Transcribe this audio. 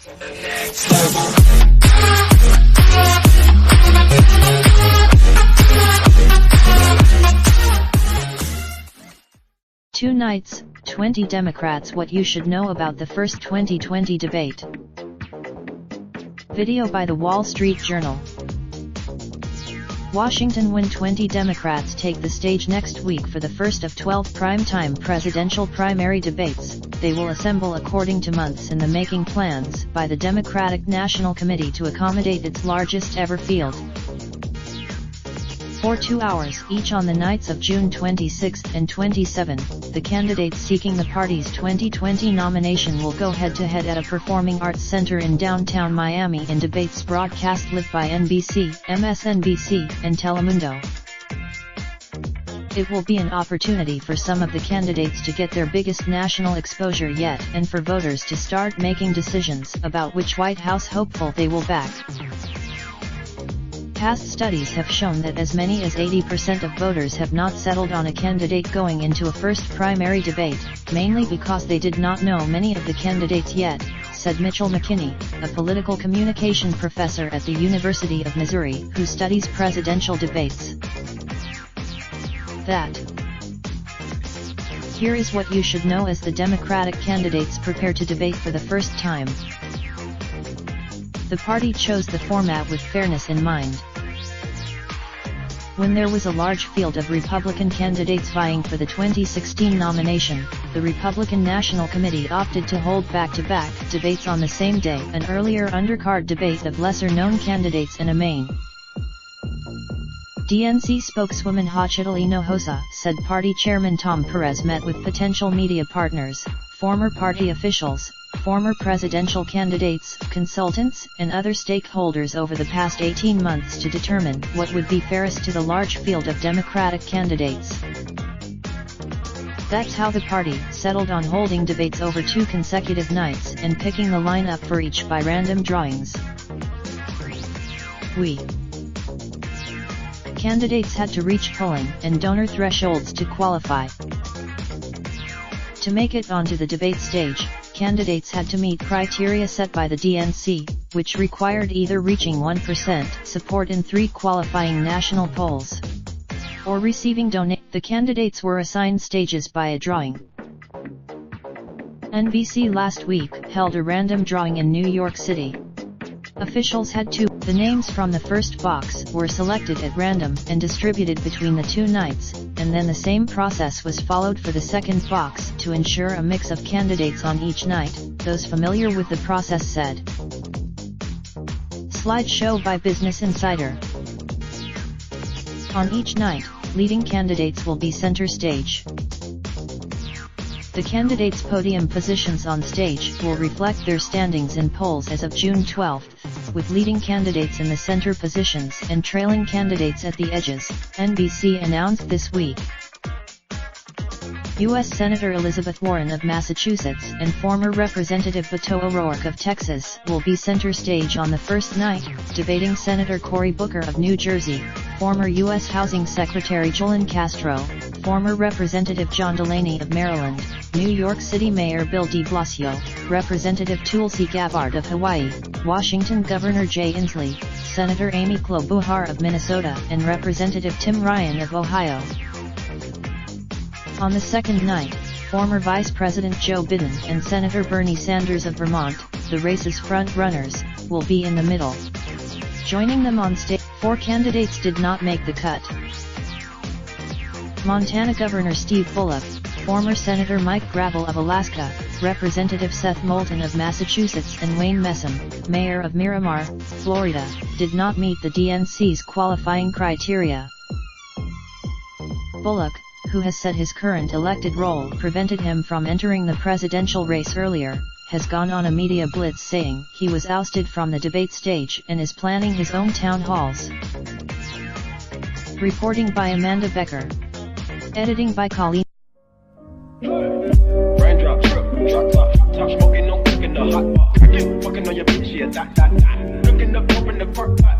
Two nights, 20 Democrats. What you should know about the first 2020 debate. Video by The Wall Street Journal. Washington. When 20 Democrats take the stage next week for the first of 12 primetime presidential primary debates, they will assemble according to months in the making plans by the Democratic National Committee to accommodate its largest ever field. For 2 hours each on the nights of June 26 and 27, the candidates seeking the party's 2020 nomination will go head-to-head at a performing arts center in downtown Miami in debates broadcast live by NBC, MSNBC, and Telemundo. It will be an opportunity for some of the candidates to get their biggest national exposure yet and for voters to start making decisions about which White House hopeful they will back. Past studies have shown that as many as 80% of voters have not settled on a candidate going into a first primary debate, mainly because they did not know many of the candidates yet, said Mitchell McKinney, a political communication professor at the University of Missouri who studies presidential debates. Here is what you should know as the Democratic candidates prepare to debate for the first time. The party chose the format with fairness in mind. When there was a large field of Republican candidates vying for the 2016 nomination, the Republican National Committee opted to hold back-to-back debates on the same day, an earlier undercard debate of lesser-known candidates in a main. DNC spokeswoman Xochitl Hinojosa said party chairman Tom Perez met with potential media partners, former party officials, former presidential candidates, consultants, and other stakeholders over the past 18 months to determine what would be fairest to the large field of Democratic candidates. That's how the party settled on holding debates over 2 consecutive nights and picking the lineup for each by random drawings. Candidates had to reach polling and donor thresholds to qualify. To make it onto the debate stage, candidates had to meet criteria set by the DNC, which required either reaching 1% support in 3 qualifying national polls or receiving donations. The candidates were assigned stages by a drawing. NBC last week held a random drawing in New York City. Officials had to. The names from the first box were selected at random and distributed between the 2 nights, and then the same process was followed for the second box to ensure a mix of candidates on each night, those familiar with the process said. Slideshow by Business Insider. On each night, leading candidates will be center stage. The candidates' podium positions on stage will reflect their standings in polls as of June 12, with leading candidates in the center positions and trailing candidates at the edges, NBC announced this week. U.S. Senator Elizabeth Warren of Massachusetts and former Representative Beto O'Rourke of Texas will be center stage on the first night, debating Senator Cory Booker of New Jersey, former U.S. Housing Secretary Julian Castro, former Representative John Delaney of Maryland, New York City Mayor Bill de Blasio, Representative Tulsi Gabbard of Hawaii, Washington Governor Jay Inslee, Senator Amy Klobuchar of Minnesota and Representative Tim Ryan of Ohio. On the second night, former Vice President Joe Biden and Senator Bernie Sanders of Vermont, the race's front-runners, will be in the middle. Joining them on stage, 4 candidates did not make the cut. Montana Governor Steve Bullock, former Senator Mike Gravel of Alaska, Representative Seth Moulton of Massachusetts and Wayne Messam, Mayor of Miramar, Florida, did not meet the DNC's qualifying criteria. Bullock, who has said his current elected role prevented him from entering the presidential race earlier, has gone on a media blitz saying he was ousted from the debate stage and is planning his own town halls. Reporting by Amanda Becker. Editing by Colleen. Raindrop, drop top, smoking, no cooking the hot pot. Fucking on your bitch, yeah, that. Looking up, open the park pot.